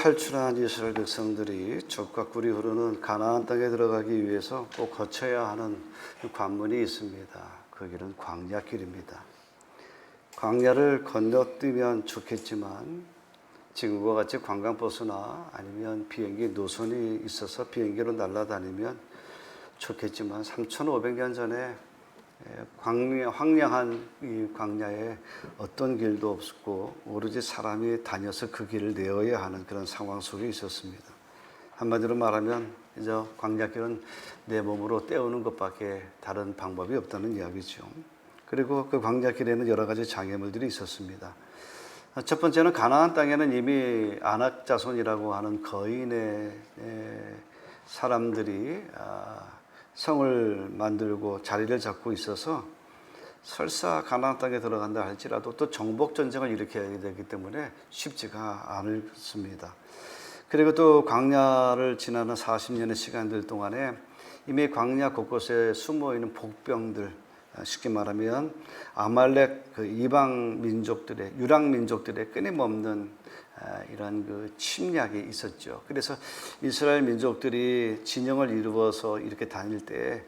탈출한 이스라엘 백성들이 젖과 꿀이 흐르는 가나안 땅에 들어가기 위해서 꼭 거쳐야 하는 관문이 있습니다. 그 길은 광야길입니다. 광야를 건너뛰면 좋겠지만 지금과 같이 관광버스나 아니면 비행기 노선이 있어서 비행기로 날아다니면 좋겠지만 3,500년 전에 황량한 이 광야에 어떤 길도 없었고 오로지 사람이 다녀서 그 길을 내어야 하는 그런 상황 속에 있었습니다. 한마디로 말하면 이제 광야길은 내 몸으로 때우는 것밖에 다른 방법이 없다는 이야기죠. 그리고 그 광야길에는 여러 가지 장애물들이 있었습니다. 첫 번째는 가나안 땅에는 이미 아낙 자손이라고 하는 거인의 사람들이 성을 만들고 자리를 잡고 있어서 설사 가나안 땅에 들어간다 할지라도 또 정복 전쟁을 일으켜야 되기 때문에 쉽지가 않습니다. 그리고 또 광야를 지나는 40년의 시간들 동안에 이미 광야 곳곳에 숨어 있는 복병들, 쉽게 말하면 아말렉 그 이방 민족들의 유랑 민족들의 끊임없는 이런 그 침략이 있었죠. 그래서 이스라엘 민족들이 진영을 이루어서 이렇게 다닐 때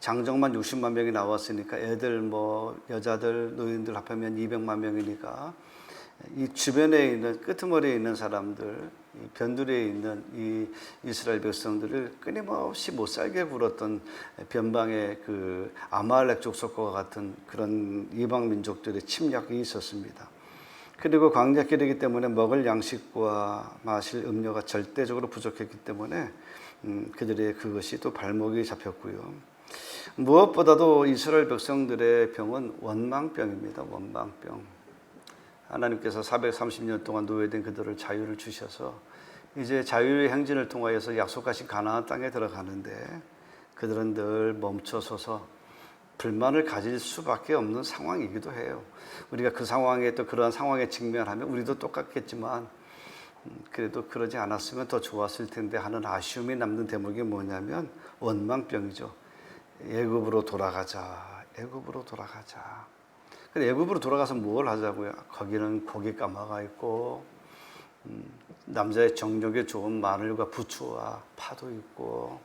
장정만 60만 명이 나왔으니까 애들 뭐 여자들 노인들 합하면 200만 명이니까 이 주변에 있는 끄트머리에 있는 사람들, 이 변두리에 있는 이 이스라엘 백성들을 끊임없이 못 살게 굴었던 변방의 그 아말렉 족속과 같은 그런 이방 민족들의 침략이 있었습니다. 그리고 광야길이기 때문에 먹을 양식과 마실 음료가 절대적으로 부족했기 때문에 그들의 그것이 또 발목이 잡혔고요. 무엇보다도 이스라엘 백성들의 병은 원망병입니다. 원망병. 하나님께서 430년 동안 노예된 그들을 자유를 주셔서 이제 자유의 행진을 통하여서 약속하신 가나안 땅에 들어가는데 그들은 늘 멈춰서서 불만을 가질 수밖에 없는 상황이기도 해요. 우리가 그 상황에 또 그러한 상황에 직면하면 우리도 똑같겠지만 그래도 그러지 않았으면 더 좋았을 텐데 하는 아쉬움이 남는 대목이 뭐냐면 원망병이죠. 애굽으로 돌아가자. 애굽으로 돌아가자. 근데 애굽으로 돌아가서 뭘 하자고요? 거기는 고기 까마가 있고 남자의 정력에 좋은 마늘과 부추와 파도 있고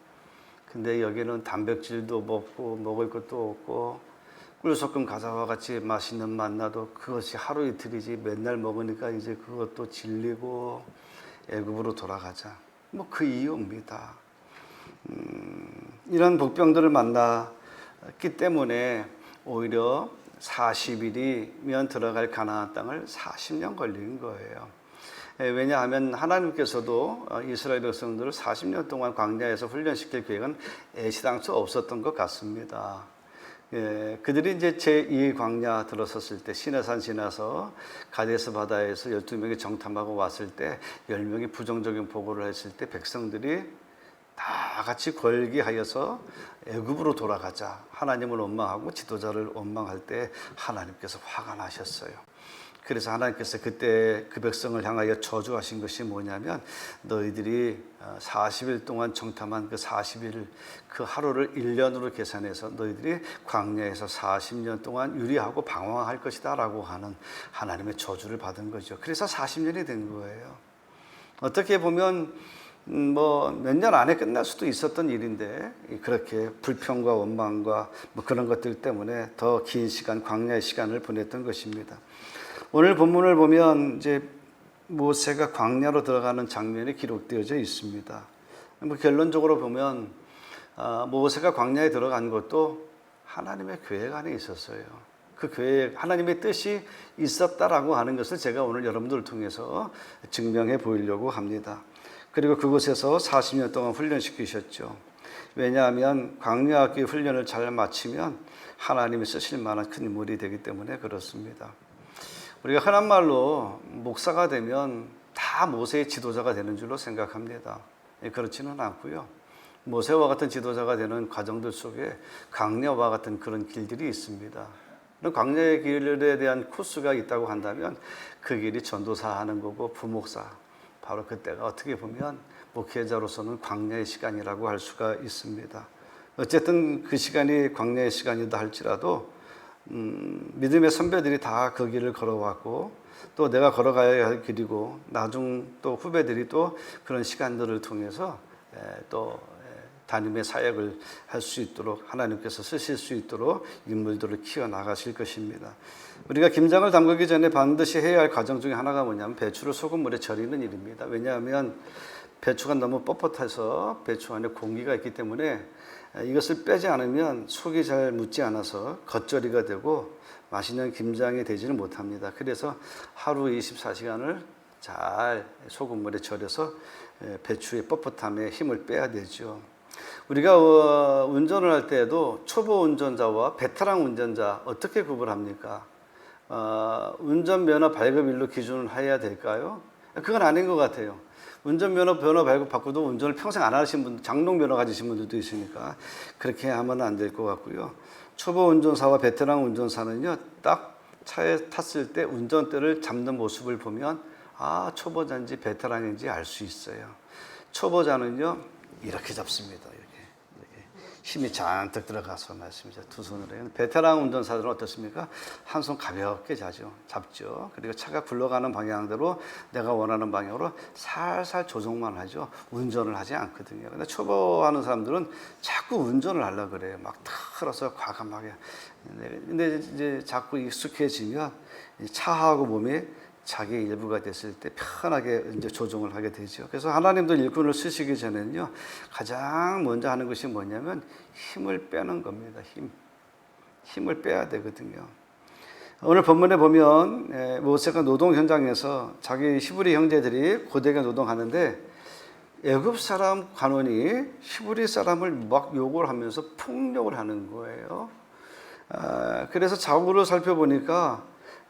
근데 여기는 단백질도 없고 먹을 것도 없고 꿀소금 과자와 같이 맛있는 만나도 그것이 하루 이틀이지 맨날 먹으니까 이제 그것도 질리고 애굽으로 돌아가자. 뭐 그 이유입니다. 이런 복병들을 만났기 때문에 오히려 40일이면 들어갈 가나안 땅을 40년 걸린 거예요. 왜냐하면 하나님께서도 이스라엘 백성들을 40년 동안 광야에서 훈련시킬 계획은 애시당초 없었던 것 같습니다. 그들이 이제 제2 광야 들어섰을 때 시내산 지나서 가데스 바다에서 12명이 정탐하고 왔을 때 10명이 부정적인 보고를 했을 때 백성들이 다 같이 걸기하여서 애굽으로 돌아가자 하나님을 원망하고 지도자를 원망할 때 하나님께서 화가 나셨어요. 그래서 하나님께서 그때 그 백성을 향하여 저주하신 것이 뭐냐면 너희들이 40일 동안 정탐한 그 40일 그 하루를 1년으로 계산해서 너희들이 광야에서 40년 동안 유리하고 방황할 것이다 라고 하는 하나님의 저주를 받은 거죠. 그래서 40년이 된 거예요. 어떻게 보면 뭐 몇 년 안에 끝날 수도 있었던 일인데 그렇게 불평과 원망과 뭐 그런 것들 때문에 더 긴 시간 광야의 시간을 보냈던 것입니다. 오늘 본문을 보면 이제 모세가 광야로 들어가는 장면이 기록되어져 있습니다. 뭐 결론적으로 보면 모세가 광야에 들어간 것도 하나님의 계획 안에 있었어요. 그 계획, 하나님의 뜻이 있었다라고 하는 것을 제가 오늘 여러분들을 통해서 증명해 보이려고 합니다. 그리고 그곳에서 40년 동안 훈련시키셨죠. 왜냐하면 광야학교 훈련을 잘 마치면 하나님이 쓰실 만한 큰 인물이 되기 때문에 그렇습니다. 우리가 흔한 말로 목사가 되면 다 모세의 지도자가 되는 줄로 생각합니다. 그렇지는 않고요. 모세와 같은 지도자가 되는 과정들 속에 광야와 같은 그런 길들이 있습니다. 광야의 길에 대한 코스가 있다고 한다면 그 길이 전도사 하는 거고 부목사, 바로 그때가 어떻게 보면 목회자로서는 광야의 시간이라고 할 수가 있습니다. 어쨌든 그 시간이 광야의 시간이다 할지라도 믿음의 선배들이 다 그 길을 걸어왔고 또 내가 걸어가야 할 길이고 나중 또 후배들이 또 그런 시간들을 통해서 또 담임의 사역을 할 수 있도록 하나님께서 쓰실 수 있도록 인물들을 키워 나가실 것입니다. 우리가 김장을 담그기 전에 반드시 해야 할 과정 중에 하나가 뭐냐면 배추를 소금물에 절이는 일입니다. 왜냐하면 배추가 너무 뻣뻣해서 배추 안에 공기가 있기 때문에 이것을 빼지 않으면 속이 잘 묻지 않아서 겉절이가 되고 맛있는 김장이 되지는 못합니다. 그래서 하루 24시간을 잘 소금물에 절여서 배추의 뻣뻣함에 힘을 빼야 되죠. 우리가 운전을 할 때에도 초보 운전자와 베테랑 운전자 어떻게 구분합니까? 운전면허 발급일로 기준을 해야 될까요? 그건 아닌 것 같아요. 운전면허 발급 받고도 운전을 평생 안 하신 분, 장롱면허 가지신 분들도 있으니까 그렇게 하면 안 될 것 같고요. 초보 운전사와 베테랑 운전사는요, 딱 차에 탔을 때 운전대를 잡는 모습을 보면 초보자인지 베테랑인지 알 수 있어요. 초보자는요, 이렇게 잡습니다. 이렇게 힘이 잔뜩 들어가서 말씀이죠. 두 손으로 해요. 베테랑 운전사들은 어떻습니까? 한 손 가볍게 잡죠. 그리고 차가 굴러가는 방향대로 내가 원하는 방향으로 살살 조정만 하죠. 운전을 하지 않거든요. 근데 초보하는 사람들은 자꾸 운전을 하려고 그래요. 막 틀어서 과감하게. 근데 이제 자꾸 익숙해지면 차하고 몸이 자기 일부가 됐을 때 편하게 이제 조정을 하게 되죠. 그래서 하나님도 일꾼을 쓰시기 전에는요, 가장 먼저 하는 것이 뭐냐면 힘을 빼는 겁니다. 힘을 빼야 되거든요. 오늘 본문에 보면 모세가 노동 현장에서 자기 히브리 형제들이 고되게 노동하는데 애굽 사람 관원이 히브리 사람을 막 욕을 하면서 폭력을 하는 거예요. 그래서 자고로 살펴보니까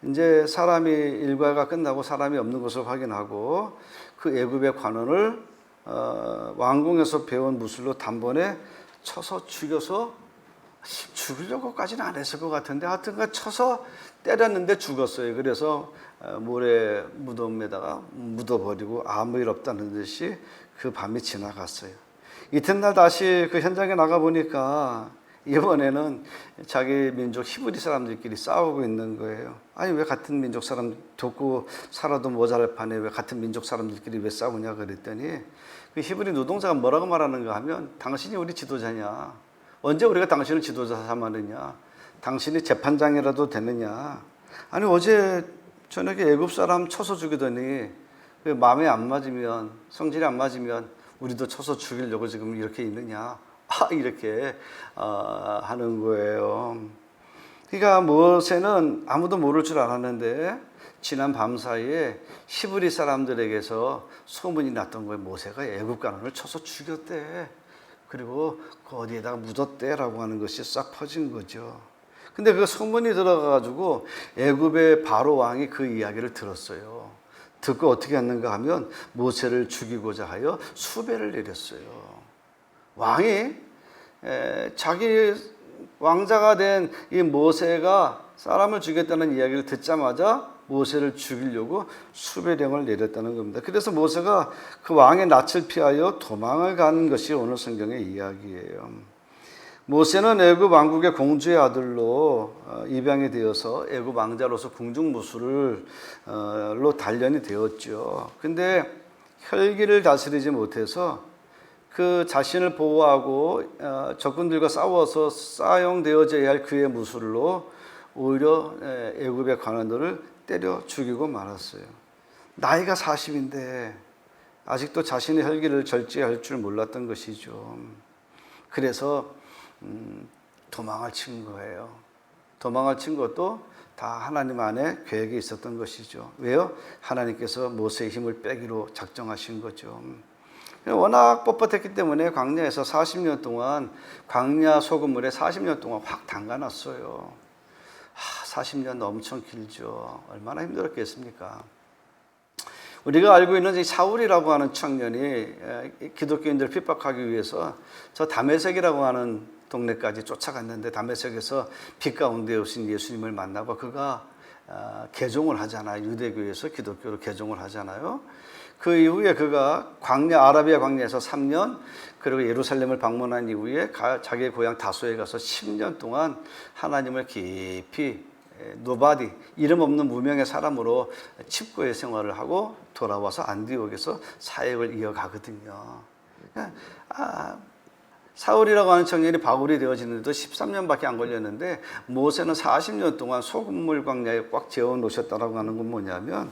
이제 사람이 일과가 끝나고 사람이 없는 것을 확인하고 그 애굽의 관원을 왕궁에서 배운 무술로 단번에 쳐서 죽여서 죽이려고까지는 안 했을 것 같은데 하여튼간 쳐서 때렸는데 죽었어요. 그래서 모래 무덤에다가 묻어버리고 아무 일 없다는 듯이 그 밤이 지나갔어요. 이튿날 다시 그 현장에 나가보니까 이번에는 자기 민족 히브리 사람들끼리 싸우고 있는 거예요. 아니 왜 같은 민족 사람 돕고 살아도 모자랄 판에 왜 같은 민족 사람들끼리 왜 싸우냐 그랬더니 그 히브리 노동자가 뭐라고 말하는가 하면 당신이 우리 지도자냐, 언제 우리가 당신을 지도자 삼았느냐, 당신이 재판장이라도 되느냐, 아니 어제 저녁에 애굽 사람 쳐서 죽이더니 마음에 안 맞으면, 성질이 안 맞으면 우리도 쳐서 죽이려고 지금 이렇게 있느냐, 이렇게 하는 거예요. 그러니까 모세는 아무도 모를 줄 알았는데 지난 밤 사이에 히브리 사람들에게서 소문이 났던 거예요. 모세가 애굽 관원을 쳐서 죽였대. 그리고 그 어디에다가 묻었대라고 하는 것이 싹 퍼진 거죠. 근데 그 소문이 들어가가지고 애굽의 바로 왕이 그 이야기를 들었어요. 듣고 어떻게 했는가 하면 모세를 죽이고자 하여 수배를 내렸어요. 왕이 자기 왕자가 된 이 모세가 사람을 죽였다는 이야기를 듣자마자 모세를 죽이려고 수배령을 내렸다는 겁니다. 그래서 모세가 그 왕의 낯을 피하여 도망을 간 것이 오늘 성경의 이야기예요. 모세는 애굽 왕국의 공주의 아들로 입양이 되어서 애굽 왕자로서 궁중무술로 단련이 되었죠. 근데 혈기를 다스리지 못해서 그 자신을 보호하고 적군들과 싸워서 사용되어져야 할 그의 무술로 오히려 애굽의 관원들을 때려 죽이고 말았어요. 나이가 40인데 아직도 자신의 혈기를 절제할 줄 몰랐던 것이죠. 그래서 도망을 친 거예요. 도망을 친 것도 다 하나님 안에 계획이 있었던 것이죠. 왜요? 하나님께서 모세의 힘을 빼기로 작정하신 거죠. 워낙 뻣뻣했기 때문에 광야에서 40년 동안 광야 소금물에 40년 동안 확 담가놨어요. 40년 엄청 길죠. 얼마나 힘들었겠습니까? 우리가 알고 있는 이 사울이라고 하는 청년이 기독교인들을 핍박하기 위해서 저 다메섹이라고 하는 동네까지 쫓아갔는데 다메섹에서 빛 가운데 오신 예수님을 만나고 그가 개종을 하잖아요. 유대교에서 기독교로 개종을 하잖아요. 그 이후에 그가 아라비아 광야에서 3년, 그리고 예루살렘을 방문한 이후에 자기의 고향 다소에 가서 10년 동안 하나님을 깊이 노바디, 이름 없는 무명의 사람으로 칩거의 생활을 하고 돌아와서 안디옥에서 사역을 이어가거든요. 사울이라고 하는 청년이 바울이 되어지는데도 13년밖에 안 걸렸는데, 모세는 40년 동안 소금물 광야에 꽉 재워 놓으셨다라고 하는 건 뭐냐면,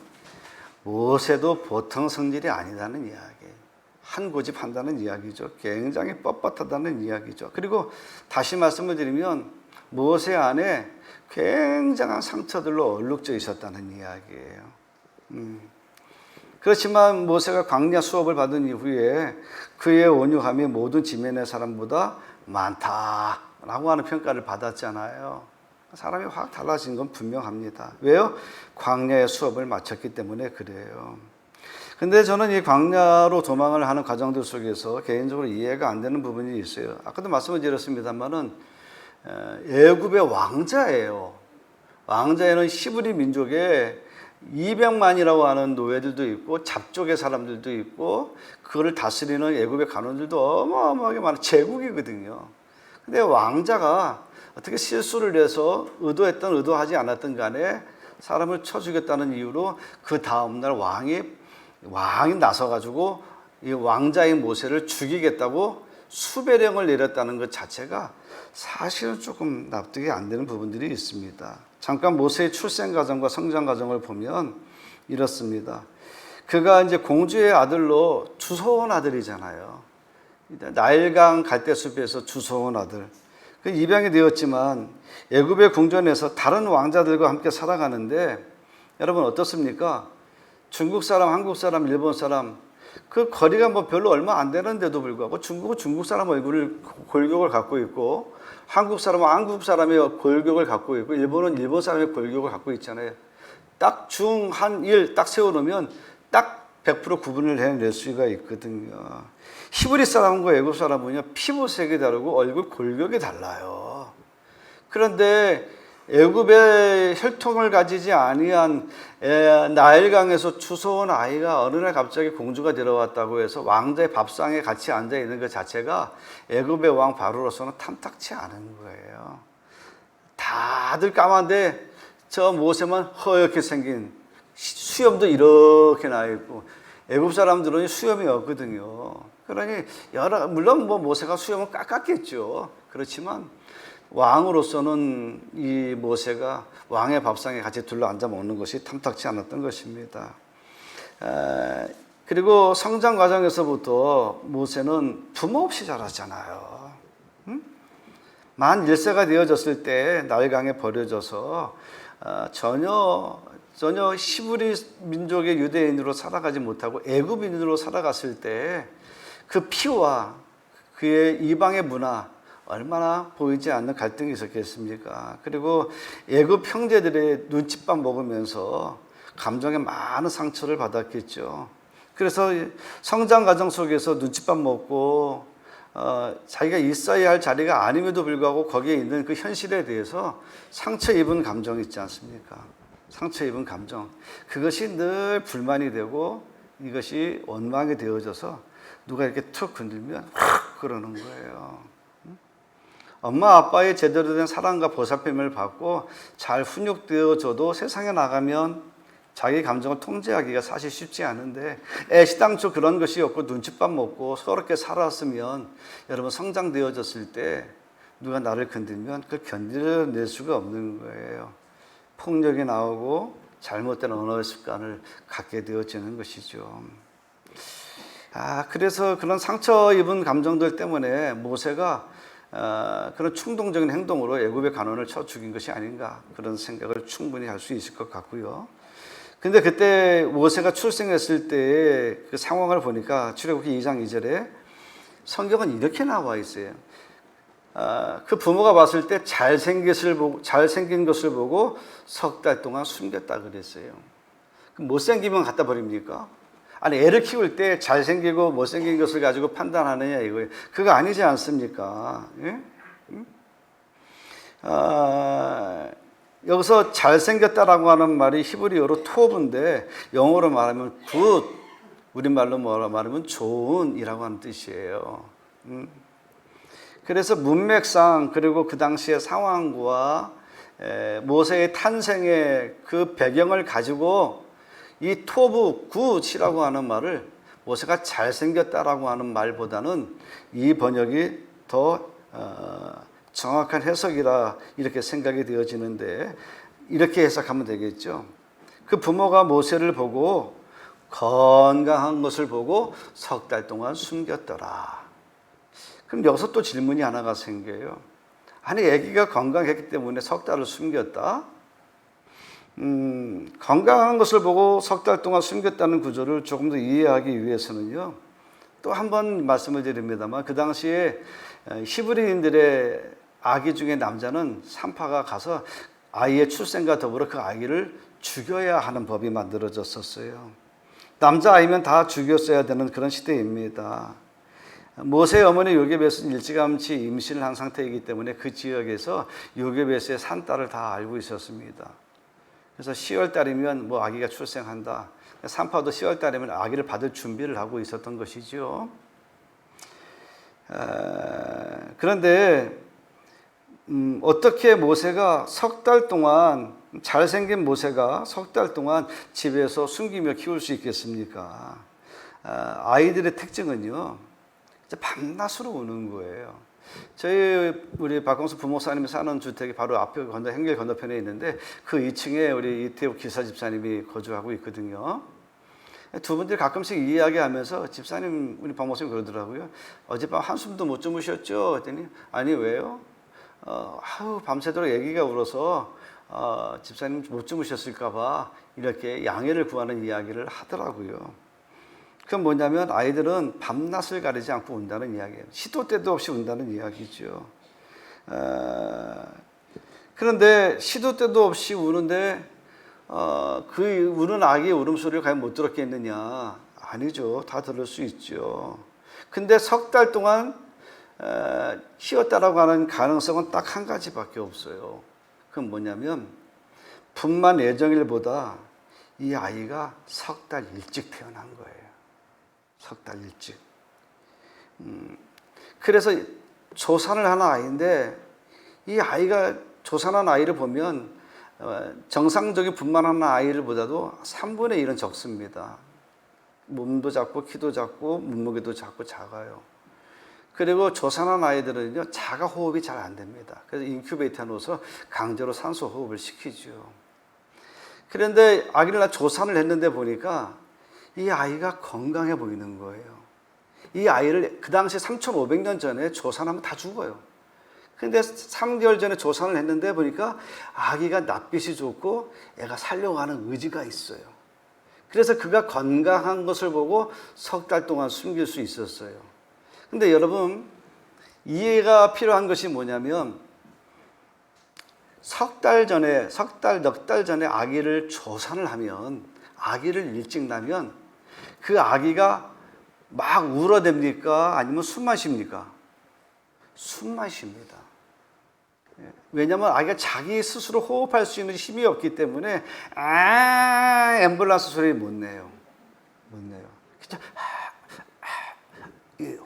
모세도 보통 성질이 아니라는 이야기예요. 한 고집 한다는 이야기죠. 굉장히 뻣뻣하다는 이야기죠. 그리고 다시 말씀을 드리면 모세 안에 굉장한 상처들로 얼룩져 있었다는 이야기예요. 그렇지만 모세가 광야 수업을 받은 이후에 그의 온유함이 모든 지면의 사람보다 많다라고 하는 평가를 받았잖아요. 사람이 확 달라진 건 분명합니다. 왜요? 광야의 수업을 마쳤기 때문에 그래요. 근데 저는 이 광야로 도망을 하는 과정들 속에서 개인적으로 이해가 안 되는 부분이 있어요. 아까도 말씀을 드렸습니다만은 애굽의 왕자예요. 왕자에는 히브리 민족에 200만이라고 하는 노예들도 있고 잡족의 사람들도 있고 그거를 다스리는 애굽의 간원들도 어마어마하게 많은 제국이거든요. 근데 왕자가 어떻게 실수를 해서 의도했든 의도하지 않았든 간에 사람을 쳐 죽였다는 이유로 그 다음날 왕이 나서가지고 이 왕자인 모세를 죽이겠다고 수배령을 내렸다는 것 자체가 사실은 조금 납득이 안 되는 부분들이 있습니다. 잠깐 모세의 출생 과정과 성장 과정을 보면 이렇습니다. 그가 이제 공주의 아들로 주워온 아들이잖아요. 나일강 갈대숲에서 주워온 아들. 그 입양이 되었지만 애굽의 궁전에서 다른 왕자들과 함께 살아가는데 여러분 어떻습니까? 중국 사람, 한국 사람, 일본 사람 그 거리가 뭐 별로 얼마 안 되는데도 불구하고 중국은 중국 사람 얼굴을 골격을 갖고 있고 한국 사람은 한국 사람의 골격을 갖고 있고 일본은 일본 사람의 골격을 갖고 있잖아요. 딱 중, 한, 일 딱 세워놓으면 딱 100% 구분을 해낼 수가 있거든요. 히브리 사람과 애굽 사람은요 피부색이 다르고 얼굴 골격이 달라요. 그런데 애굽의 혈통을 가지지 아니한 나일강에서 주워온 아이가 어느 날 갑자기 공주가 들어왔다고 해서 왕자의 밥상에 같이 앉아 있는 것 자체가 애굽의 왕 바로로서는 탐탁치 않은 거예요. 다들 까만데 저 모세만 허옇게 생긴, 수염도 이렇게 나 있고 애굽 사람들은 수염이 없거든요. 그러니 물론 뭐 모세가 수염은 깎았겠죠. 그렇지만 왕으로서는 이 모세가 왕의 밥상에 같이 둘러앉아 먹는 것이 탐탁치 않았던 것입니다. 그리고 성장 과정에서부터 모세는 부모 없이 자랐잖아요. 만 1세가 되어졌을 때 나일강에 버려져서 전혀 히브리 민족의 유대인으로 살아가지 못하고 애굽인으로 살아갔을 때 그 피와 그의 이방의 문화 얼마나 보이지 않는 갈등이 있었겠습니까? 그리고 애굽 형제들의 눈칫밥 먹으면서 감정에 많은 상처를 받았겠죠. 그래서 성장 과정 속에서 눈칫밥 먹고 자기가 있어야 할 자리가 아님에도 불구하고 거기에 있는 그 현실에 대해서 상처 입은 감정이 있지 않습니까? 상처 입은 감정. 그것이 늘 불만이 되고 이것이 원망이 되어져서 누가 이렇게 툭 건들면 확 그러는 거예요. 엄마 아빠의 제대로 된 사랑과 보살핌을 받고 잘 훈육되어져도 세상에 나가면 자기 감정을 통제하기가 사실 쉽지 않은데 애시당초 그런 것이 없고 눈칫밥 먹고 서럽게 살았으면 여러분 성장되어졌을 때 누가 나를 건들면 그걸 견뎌낼 수가 없는 거예요. 폭력이 나오고 잘못된 언어의 습관을 갖게 되어지는 것이죠. 그래서 그런 상처 입은 감정들 때문에 모세가 그런 충동적인 행동으로 애굽의 간원을 쳐 죽인 것이 아닌가 그런 생각을 충분히 할 수 있을 것 같고요. 근데 그때 모세가 출생했을 때 그 상황을 보니까 출애굽기 2장 2절에 성경은 이렇게 나와 있어요. 그 부모가 봤을 때 잘생긴 것을 보고 석 달 동안 숨겼다 그랬어요. 그럼 못생기면 갖다 버립니까? 아니 애를 키울 때 잘생기고 못생긴 것을 가지고 판단하느냐 이거예요. 그거 아니지 않습니까? 예? 여기서 잘생겼다라고 하는 말이 히브리어로 토브인데 영어로 말하면 우리말로 뭐라 말하면 좋은이라고 하는 뜻이에요. 그래서 문맥상 그리고 그 당시의 상황과 모세의 탄생의 그 배경을 가지고 이 토부 굿이라고 하는 말을 모세가 잘생겼다라고 하는 말보다는 이 번역이 더 정확한 해석이라 이렇게 생각이 되어지는데, 이렇게 해석하면 되겠죠. 그 부모가 모세를 보고 건강한 것을 보고 석 달 동안 숨겼더라. 그럼 여기서 또 질문이 하나가 생겨요. 아니, 아기가 건강했기 때문에 석 달을 숨겼다? 건강한 것을 보고 석 달 동안 숨겼다는 구조를 조금 더 이해하기 위해서는요, 또 한 번 말씀을 드립니다만, 그 당시에 히브리인들의 아기 중에 남자는 산파가 가서 아이의 출생과 더불어 그 아이를 죽여야 하는 법이 만들어졌었어요. 남자아이면 다 죽였어야 되는 그런 시대입니다. 모세의 어머니 요게벳은 일찌감치 임신을 한 상태이기 때문에 그 지역에서 요게벳의 산딸을 다 알고 있었습니다. 그래서 10월 달이면 뭐 아기가 출생한다. 산파도 10월 달이면 아기를 받을 준비를 하고 있었던 것이죠. 그런데 어떻게 모세가 석 달 동안, 잘생긴 모세가 석 달 동안 집에서 숨기며 키울 수 있겠습니까? 아이들의 특징은요, 밤낮으로 우는 거예요. 우리 박광수 부목사님이 사는 주택이 바로 앞에 행길 건너편에 있는데, 그 2층에 우리 이태욱 기사 집사님이 거주하고 있거든요. 두 분들이 가끔씩 이야기하면서 집사님, 우리 박목사님 그러더라고요. 어젯밤 한숨도 못 주무셨죠? 했더니 아니, 왜요? 밤새도록 아기가 울어서 집사님 못 주무셨을까 봐 이렇게 양해를 구하는 이야기를 하더라고요. 그건 뭐냐면 아이들은 밤낮을 가리지 않고 운다는 이야기예요. 시도 때도 없이 운다는 이야기죠. 그런데 시도 때도 없이 우는데 그 우는 아기의 울음소리를 과연 못 들었겠느냐? 아니죠. 다 들을 수 있죠. 근데 석 달 동안 쉬었다라고 하는 가능성은 딱 한 가지밖에 없어요. 그건 뭐냐면 분만 예정일보다 이 아이가 석 달 일찍 태어난 거예요. 석 달 일찍. 그래서 조산을 한 아이인데, 이 아이가 조산한 아이를 보면 정상적인 분만하는 아이들보다도 3분의 1은 적습니다. 몸도 작고 키도 작고 몸무게도 작아요. 그리고 조산한 아이들은요, 자가 호흡이 잘 안 됩니다. 그래서 인큐베이터에 넣어서 강제로 산소 호흡을 시키죠. 그런데 아기를 낳아 조산을 했는데 보니까 이 아이가 건강해 보이는 거예요. 이 아이를 그 당시 3,500년 전에 조산하면 다 죽어요. 근데 3개월 전에 조산을 했는데 보니까 아기가 낯빛이 좋고 애가 살려고 하는 의지가 있어요. 그래서 그가 건강한 것을 보고 석 달 동안 숨길 수 있었어요. 근데 여러분, 이해가 필요한 것이 뭐냐면 석 달, 넉 달 전에 아기를 조산을 하면, 아기를 일찍 낳으면 그 아기가 막 울어댑니까? 아니면 숨 마십니까? 숨 마십니다. 왜냐하면 아기가 자기 스스로 호흡할 수 있는 힘이 없기 때문에 앰뷸런스 소리 못 내요. 그냥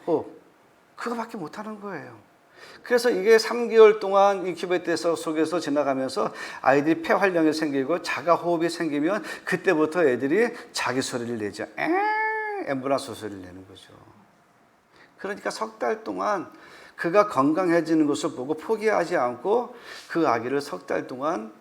호흡, 그거밖에 못 하는 거예요. 그래서 이게 3개월 동안 인큐베이터 속에서 지나가면서 아이들이 폐활량이 생기고 자가 호흡이 생기면 그때부터 애들이 자기 소리를 내죠. 앰뷸런스 소리를 내는 거죠. 그러니까 석 달 동안 그가 건강해지는 것을 보고 포기하지 않고 그 아기를 석 달 동안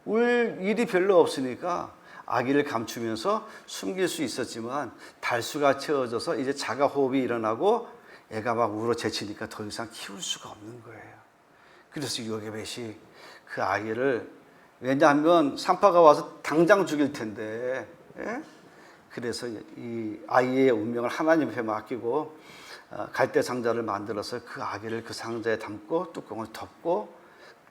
울 일이 별로 없으니까 아기를 감추면서 숨길 수 있었지만, 달수가 채워져서 이제 자가 호흡이 일어나고 애가 막 울어 제치니까 더 이상 키울 수가 없는 거예요. 그래서 요게벳이 그 아기를, 왜냐하면 산파가 와서 당장 죽일 텐데, 그래서 이 아이의 운명을 하나님 앞에 맡기고 갈대 상자를 만들어서 그 아기를 그 상자에 담고 뚜껑을 덮고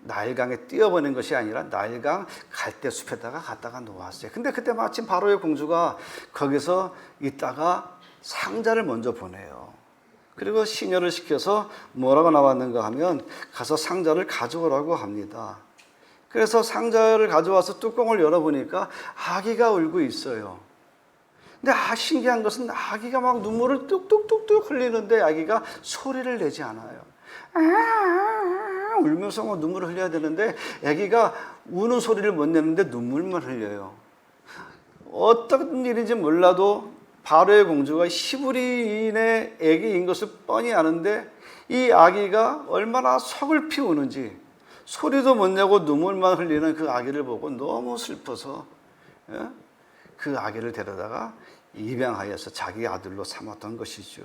나일강에 띄어보낸 것이 아니라 나일강 갈대 숲에다가 갖다가 놓았어요. 근데 그때 마침 바로의 공주가 거기서 있다가 상자를 먼저 보내요. 그리고 시녀를 시켜서 뭐라고 나왔는가 하면 가서 상자를 가져오라고 합니다. 그래서 상자를 가져와서 뚜껑을 열어보니까 아기가 울고 있어요. 근데 신기한 것은 아기가 막 눈물을 뚝뚝뚝뚝 흘리는데 아기가 소리를 내지 않아요. 울면서 막 눈물을 흘려야 되는데 아기가 우는 소리를 못 내는데 눈물만 흘려요. 어떤 일인지 몰라도 바로의 공주가 히브리인의 아기인 것을 뻔히 아는데 이 아기가 얼마나 서글피 우는지 소리도 못 내고 눈물만 흘리는 그 아기를 보고 너무 슬퍼서 그 아기를 데려다가 입양하여서 자기 아들로 삼았던 것이죠.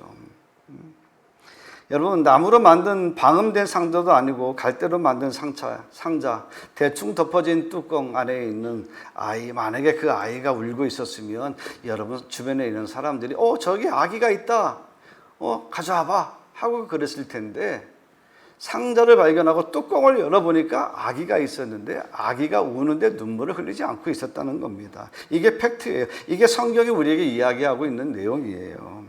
여러분, 나무로 만든 방음된 상자도 아니고 갈대로 만든 상자, 대충 덮어진 뚜껑 안에 있는 아이, 만약에 그 아이가 울고 있었으면 여러분 주변에 있는 사람들이 저기 아기가 있다, 가져와봐 하고 그랬을 텐데, 상자를 발견하고 뚜껑을 열어보니까 아기가 있었는데 아기가 우는데 눈물을 흘리지 않고 있었다는 겁니다. 이게 팩트예요. 이게 성경이 우리에게 이야기하고 있는 내용이에요.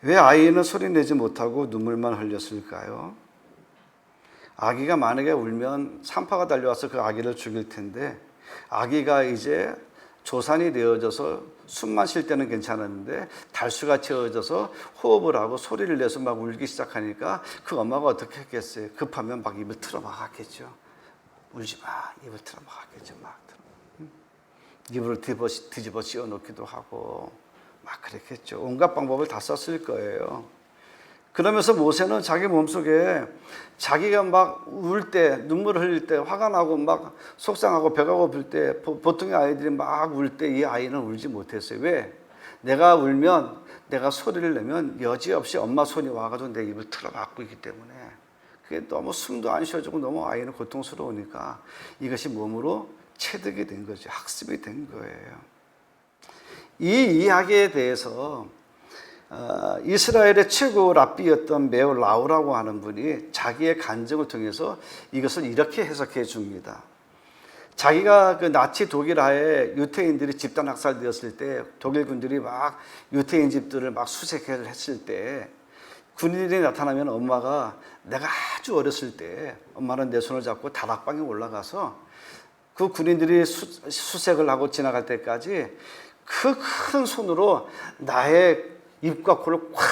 왜 아이는 소리 내지 못하고 눈물만 흘렸을까요? 아기가 만약에 울면 산파가 달려와서 그 아기를 죽일 텐데, 아기가 이제 조산이 되어져서 숨만 쉴 때는 괜찮았는데 달수가 채워져서 호흡을 하고 소리를 내서 막 울기 시작하니까 그 엄마가 어떻게 했겠어요? 급하면 막 입을 틀어 막았겠죠. 울지 마, 입을 틀어 막았겠죠. 막 입을 뒤집어 씌워 놓기도 하고 막 그랬겠죠. 온갖 방법을 다 썼을 거예요. 그러면서 모세는 자기 몸속에 자기가 막 울 때, 눈물을 흘릴 때, 화가 나고 막 속상하고 배가 고플 때, 보통의 아이들이 막 울 때 이 아이는 울지 못했어요. 왜? 내가 울면, 내가 소리를 내면 여지없이 엄마 손이 와가지고 내 입을 틀어막고 있기 때문에 그게 너무 숨도 안 쉬어지고 너무 아이는 고통스러우니까 이것이 몸으로 체득이 된 거죠. 학습이 된 거예요. 이 이야기에 대해서 이스라엘의 최고 랍비였던 메오 라우라고 하는 분이 자기의 간증을 통해서 이것을 이렇게 해석해 줍니다. 자기가 그 나치 독일 하에 유태인들이 집단 학살되었을 때 독일 군들이 막 유태인 집들을 막 수색을 했을 때 군인들이 나타나면 엄마가, 내가 아주 어렸을 때 엄마는 내 손을 잡고 다락방에 올라가서 그 군인들이 수색을 하고 지나갈 때까지 그 큰 손으로 나의 입과 코를 꽉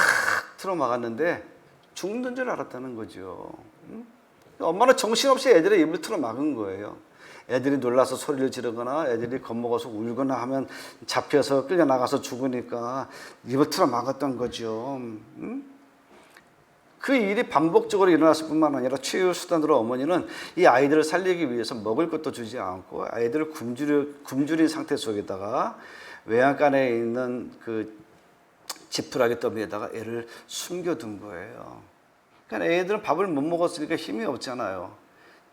틀어 막았는데 죽는 줄 알았다는 거죠. 엄마는 정신없이 애들의 입을 틀어 막은 거예요. 애들이 놀라서 소리를 지르거나 애들이 겁먹어서 울거나 하면 잡혀서 끌려나가서 죽으니까 입을 틀어 막았던 거죠. 그 일이 반복적으로 일어났을 뿐만 아니라 최후 수단으로 어머니는 이 아이들을 살리기 위해서 먹을 것도 주지 않고 아이들을 굶주린 상태 속에다가 외양간에 있는 그 지푸라기 더미에다가 애를 숨겨둔 거예요. 그러니까 애들은 밥을 못 먹었으니까 힘이 없잖아요.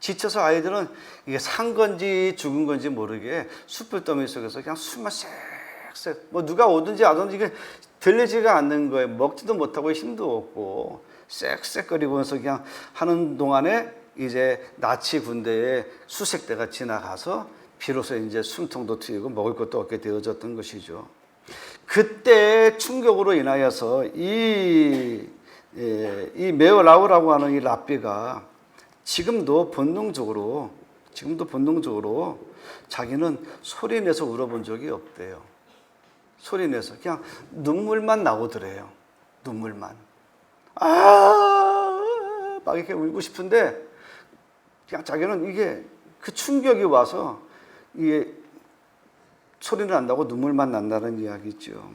지쳐서 아이들은 이게 산 건지 죽은 건지 모르게 숯불 더미 속에서 그냥 숨만 쌕쌕, 뭐 누가 오든지 안 오든지 이게 들리지가 않는 거예요. 먹지도 못하고 힘도 없고 쌕쌕거리면서 그냥 하는 동안에 이제 나치 군대의 수색대가 지나가서 비로소 이제 숨통도 트이고 먹을 것도 없게 되어졌던 것이죠. 그때 충격으로 인하여서 이 메오 라우라고 하는 이 랍비가 지금도 본능적으로 자기는 소리 내서 울어본 적이 없대요. 소리 내서 그냥 눈물만 나오더래요. 눈물만. 막 이렇게 울고 싶은데 그냥 자기는 이게 그 충격이 와서 이게 소리는 난다고 눈물만 난다는 이야기죠.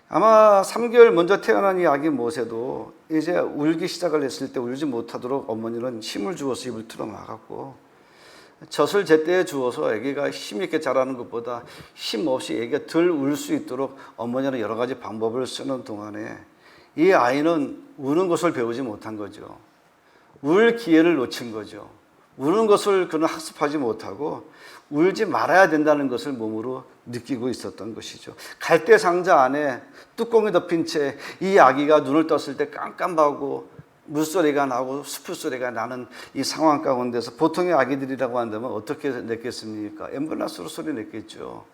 아마 3개월 먼저 태어난 이 아기 모세도 이제 울기 시작을 했을 때 울지 못하도록 어머니는 힘을 주어서 입을 틀어 막았고, 젖을 제때에 주어서 아기가 힘있게 자라는 것보다 힘 없이 아기가 덜 울 수 있도록 어머니는 여러 가지 방법을 쓰는 동안에 이 아이는 우는 것을 배우지 못한 거죠. 울 기회를 놓친 거죠. 우는 것을 그는 학습하지 못하고 울지 말아야 된다는 것을 몸으로 느끼고 있었던 것이죠. 갈대 상자 안에 뚜껑이 덮인 채 이 아기가 눈을 떴을 때 깜깜하고 물소리가 나고 수풀소리가 나는 이 상황 가운데서 보통의 아기들이라고 한다면 어떻게 냈겠습니까? 앰뷸런스로 소리 냈겠죠.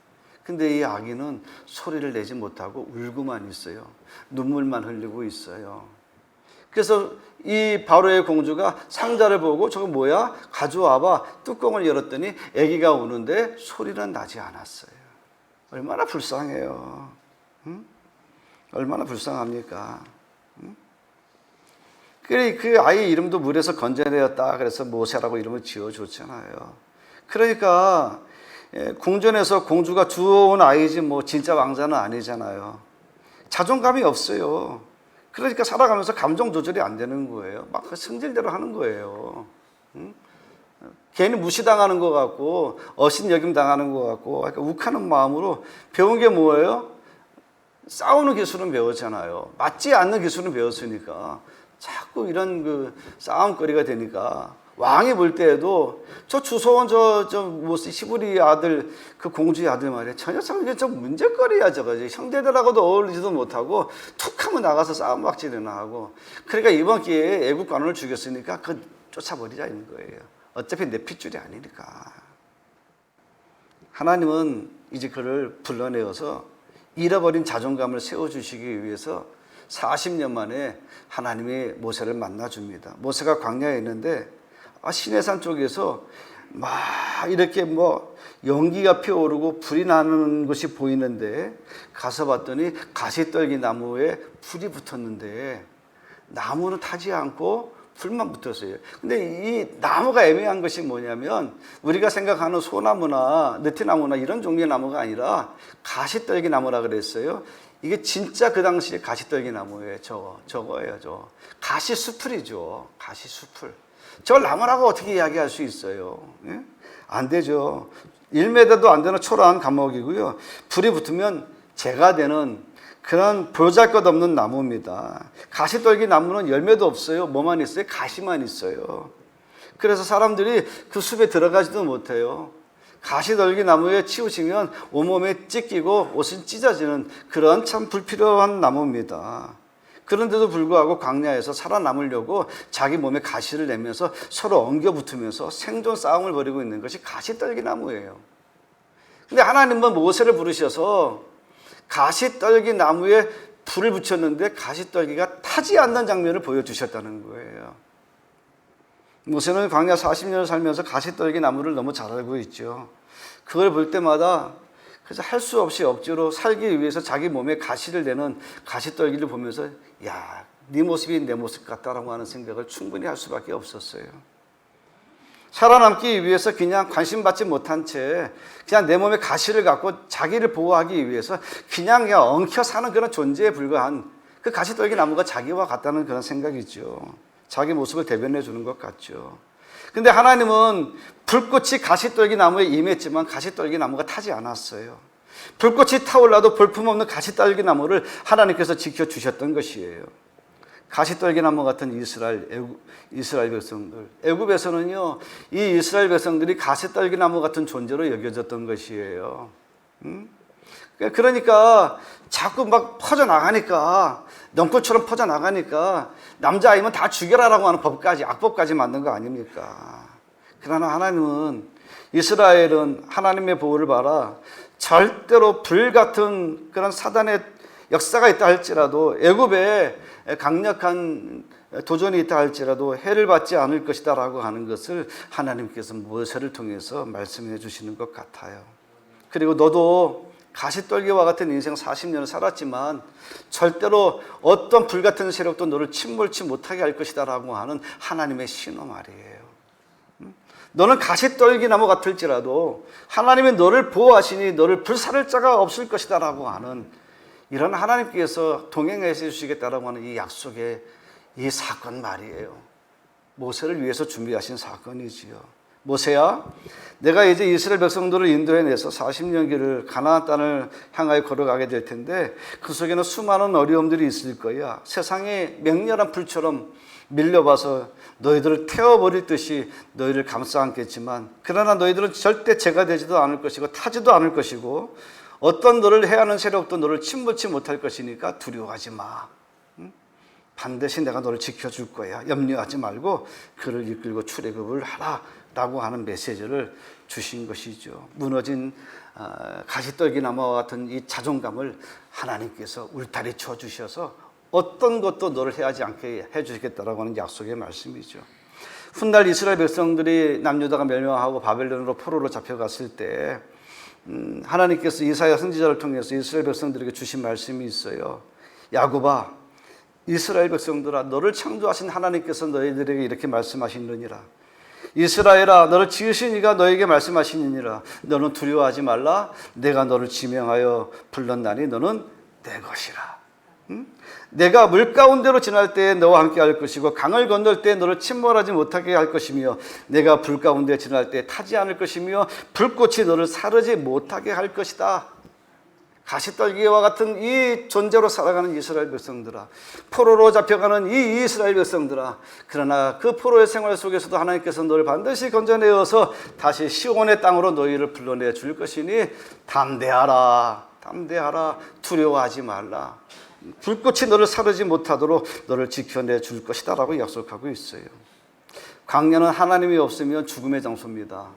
근데 이 아기는 소리를 내지 못하고 울고만 있어요. 눈물만 흘리고 있어요. 그래서 이 바로의 공주가 상자를 보고 저거 뭐야? 가져와봐. 뚜껑을 열었더니 아기가 우는데 소리는 나지 않았어요. 얼마나 불쌍해요. 얼마나 불쌍합니까? 그 아이 이름도 물에서 건져내었다. 그래서 모세라고 이름을 지어줬잖아요. 그러니까 궁전에서 공주가 주워온 아이지 뭐 진짜 왕자는 아니잖아요. 자존감이 없어요. 그러니까 살아가면서 감정 조절이 안 되는 거예요. 막 성질대로 하는 거예요. 괜히 무시당하는 것 같고 어신여김 당하는 것 같고 욱하는 마음으로 배운 게 뭐예요? 싸우는 기술은 배웠잖아요. 맞지 않는 기술은 배웠으니까 자꾸 이런 그 싸움거리가 되니까 왕이 볼 때에도 저 주소원 뭐 시부리 아들 그 공주의 아들 말이야 저 녀석은 좀 문제거리야 저거 형제들하고도 어울리지도 못하고 툭하면 나가서 싸움박질이나 하고 그러니까 이번 기회에 애국 관원을 죽였으니까 그 쫓아버리자 이런 거예요. 어차피 내 핏줄이 아니니까. 하나님은 이제 그를 불러내어서 잃어버린 자존감을 세워주시기 위해서 40년 만에 하나님이 모세를 만나줍니다. 모세가 광야에 있는데 시내산 쪽에서 막 이렇게 뭐 연기가 피어오르고 불이 나는 것이 보이는데 가서 봤더니 가시떨기 나무에 불이 붙었는데 나무는 타지 않고 불만 붙었어요. 근데 이 나무가 애매한 것이 뭐냐면 우리가 생각하는 소나무나 느티나무나 이런 종류의 나무가 아니라 가시떨기 나무라 그랬어요. 이게 진짜 그 당시에 가시떨기 나무예요. 저거예요. 가시수풀이죠. 가시수풀. 저걸 나무라고 어떻게 이야기할 수 있어요? 예? 안 되죠. 1m도 안 되는 초라한 감옥이고요. 불이 붙으면 재가 되는 그런 보잘것없는 나무입니다. 가시떨기 나무는 열매도 없어요. 뭐만 있어요? 가시만 있어요. 그래서 사람들이 그 숲에 들어가지도 못해요. 가시떨기 나무에 치우치면 온몸에 찢기고 옷은 찢어지는 그런 참 불필요한 나무입니다. 그런데도 불구하고 광야에서 살아남으려고 자기 몸에 가시를 내면서 서로 엉겨붙으면서 생존 싸움을 벌이고 있는 것이 가시떨기 나무예요. 근데 하나님은 모세를 부르셔서 가시떨기 나무에 불을 붙였는데 가시떨기가 타지 않는 장면을 보여주셨다는 거예요. 모세는 광야 40년을 살면서 가시떨기 나무를 너무 잘 알고 있죠. 그걸 볼 때마다 그래서 할 수 없이 억지로 살기 위해서 자기 몸에 가시를 내는 가시떨기를 보면서 야, 네 모습이 내 모습 같다라고 하는 생각을 충분히 할 수밖에 없었어요. 살아남기 위해서 그냥 관심받지 못한 채 그냥 내 몸에 가시를 갖고 자기를 보호하기 위해서 그냥 엉켜 사는 그런 존재에 불과한 그 가시떨기 나무가 자기와 같다는 그런 생각이죠. 자기 모습을 대변해 주는 것 같죠. 근데 하나님은 불꽃이 가시떨기 나무에 임했지만 가시떨기 나무가 타지 않았어요. 불꽃이 타올라도 볼품없는 가시떨기 나무를 하나님께서 지켜주셨던 것이에요. 가시떨기 나무 같은 이스라엘 백성들. 애굽에서는요, 이 이스라엘 백성들이 가시떨기 나무 같은 존재로 여겨졌던 것이에요. 그러니까 자꾸 막 퍼져나가니까, 넝쿨처럼 퍼져나가니까 남자아이면 다 죽여라라고 하는 법까지, 악법까지 만든 거 아닙니까? 그러나 하나님은 이스라엘은 하나님의 보호를 받아 절대로 불같은 그런 사단의 역사가 있다 할지라도 애굽에 강력한 도전이 있다 할지라도 해를 받지 않을 것이다 라고 하는 것을 하나님께서 모세를 통해서 말씀해 주시는 것 같아요. 그리고 너도 가시떨기와 같은 인생 40년을 살았지만 절대로 어떤 불같은 세력도 너를 침몰치 못하게 할 것이다 라고 하는 하나님의 신호 말이에요. 너는 가시떨기 나무 같을지라도 하나님이 너를 보호하시니 너를 불사를 자가 없을 것이다 라고 하는 이런 하나님께서 동행해 주시겠다라고 하는 이 약속의 이 사건 말이에요. 모세를 위해서 준비하신 사건이지요. 모세야, 내가 이제 이스라엘 백성들을 인도해내서 40년 길을 가나안 땅을 향하여 걸어가게 될 텐데 그 속에는 수많은 어려움들이 있을 거야. 세상에 맹렬한 불처럼 밀려와서 너희들을 태워버릴 듯이 너희를 감싸 안겠지만 그러나 너희들은 절대 죄가 되지도 않을 것이고 타지도 않을 것이고 어떤 너를 해하는 세력도 너를 침몰치 못할 것이니까 두려워하지 마. 반드시 내가 너를 지켜줄 거야. 염려하지 말고 그를 이끌고 출애굽을 하라 라고 하는 메시지를 주신 것이죠. 무너진 가시떨기 나무와 같은 이 자존감을 하나님께서 울타리 쳐주셔서 어떤 것도 너를 해하지 않게 해주시겠다라고 하는 약속의 말씀이죠. 훗날 이스라엘 백성들이 남유다가 멸망하고 바벨론으로 포로로 잡혀갔을 때 하나님께서 이사야 선지자를 통해서 이스라엘 백성들에게 주신 말씀이 있어요. 야곱아, 이스라엘 백성들아, 너를 창조하신 하나님께서 너희들에게 이렇게 말씀하시느니라. 이스라엘아, 너를 지으신 이가 너에게 말씀하시느니라. 너는 두려워하지 말라. 내가 너를 지명하여 불렀나니 너는 내 것이라. 내가 물 가운데로 지날 때에 너와 함께 할 것이고 강을 건널 때에 너를 침몰하지 못하게 할 것이며 내가 불 가운데 지날 때에 타지 않을 것이며 불꽃이 너를 사르지 못하게 할 것이다. 가시떨기와 같은 이 존재로 살아가는 이스라엘 백성들아, 포로로 잡혀가는 이 이스라엘 백성들아, 그러나 그 포로의 생활 속에서도 하나님께서 너를 반드시 건져내어서 다시 시온의 땅으로 너희를 불러내 줄 것이니 담대하라, 담대하라, 두려워하지 말라. 불꽃이 너를 사르지 못하도록 너를 지켜내 줄 것이다 라고 약속하고 있어요. 광야는 하나님이 없으면 죽음의 장소입니다.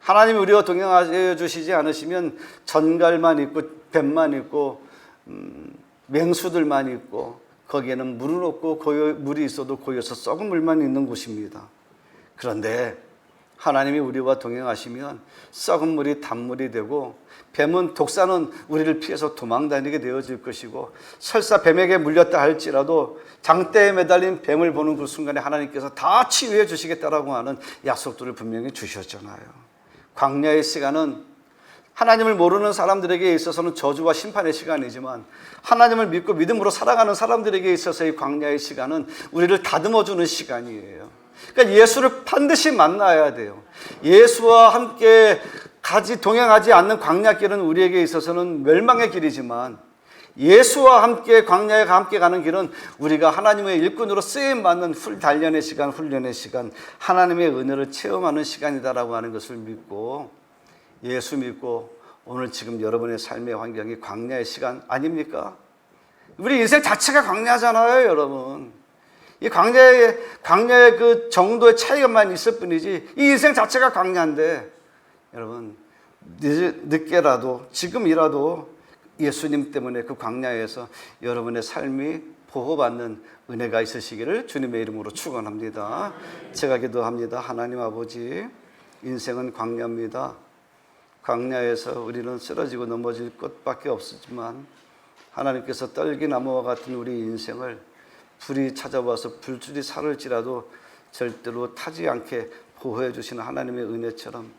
하나님이 우리와 동행하여 주시지 않으시면 전갈만 있고 뱀만 있고 맹수들만 있고 거기에는 물은 없고 물이 있어도 고여서 썩은 물만 있는 곳입니다. 그런데 하나님이 우리와 동행하시면 썩은 물이 단물이 되고 뱀은 독사는 우리를 피해서 도망다니게 되어질 것이고 설사 뱀에게 물렸다 할지라도 장대에 매달린 뱀을 보는 그 순간에 하나님께서 다 치유해 주시겠다라고 하는 약속들을 분명히 주셨잖아요. 광야의 시간은 하나님을 모르는 사람들에게 있어서는 저주와 심판의 시간이지만 하나님을 믿고 믿음으로 살아가는 사람들에게 있어서의 광야의 시간은 우리를 다듬어주는 시간이에요. 그러니까 예수를 반드시 만나야 돼요. 예수와 함께 동행하지 않는 광야길은 우리에게 있어서는 멸망의 길이지만 예수와 함께 광야에 함께 가는 길은 우리가 하나님의 일꾼으로 쓰임받는 단련의 시간, 훈련의 시간, 하나님의 은혜를 체험하는 시간이다라고 하는 것을 믿고 예수 믿고 오늘 지금 여러분의 삶의 환경이 광야의 시간 아닙니까? 우리 인생 자체가 광야잖아요, 여러분. 이 광야의 그 정도의 차이가만 있을 뿐이지 이 인생 자체가 광야인데 여러분 늦게라도 지금이라도 예수님 때문에 그 광야에서 여러분의 삶이 보호받는 은혜가 있으시기를 주님의 이름으로 축원합니다. 제가 기도합니다. 하나님 아버지, 인생은 광야입니다. 광야에서 우리는 쓰러지고 넘어질 것밖에 없지만 하나님께서 떨기나무와 같은 우리 인생을 불이 찾아와서 불줄이 사를지라도 절대로 타지 않게 보호해 주시는 하나님의 은혜처럼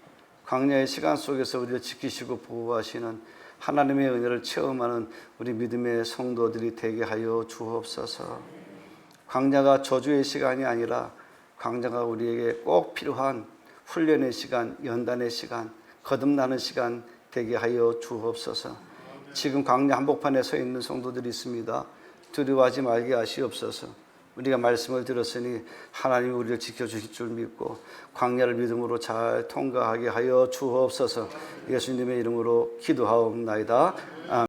광야의 시간 속에서 우리를 지키시고 보호하시는 하나님의 은혜를 체험하는 우리 믿음의 성도들이 되게 하여 주옵소서. 광야가 저주의 시간이 아니라 광야가 우리에게 꼭 필요한 훈련의 시간, 연단의 시간, 거듭나는 시간 되게 하여 주옵소서. 지금 광야 한복판에 서 있는 성도들이 있습니다. 두려워하지 말게 하시옵소서. 우리가 말씀을 들었으니 하나님이 우리를 지켜주실 줄 믿고 광야를 믿음으로 잘 통과하게 하여 주옵소서. 예수님의 이름으로 기도하옵나이다.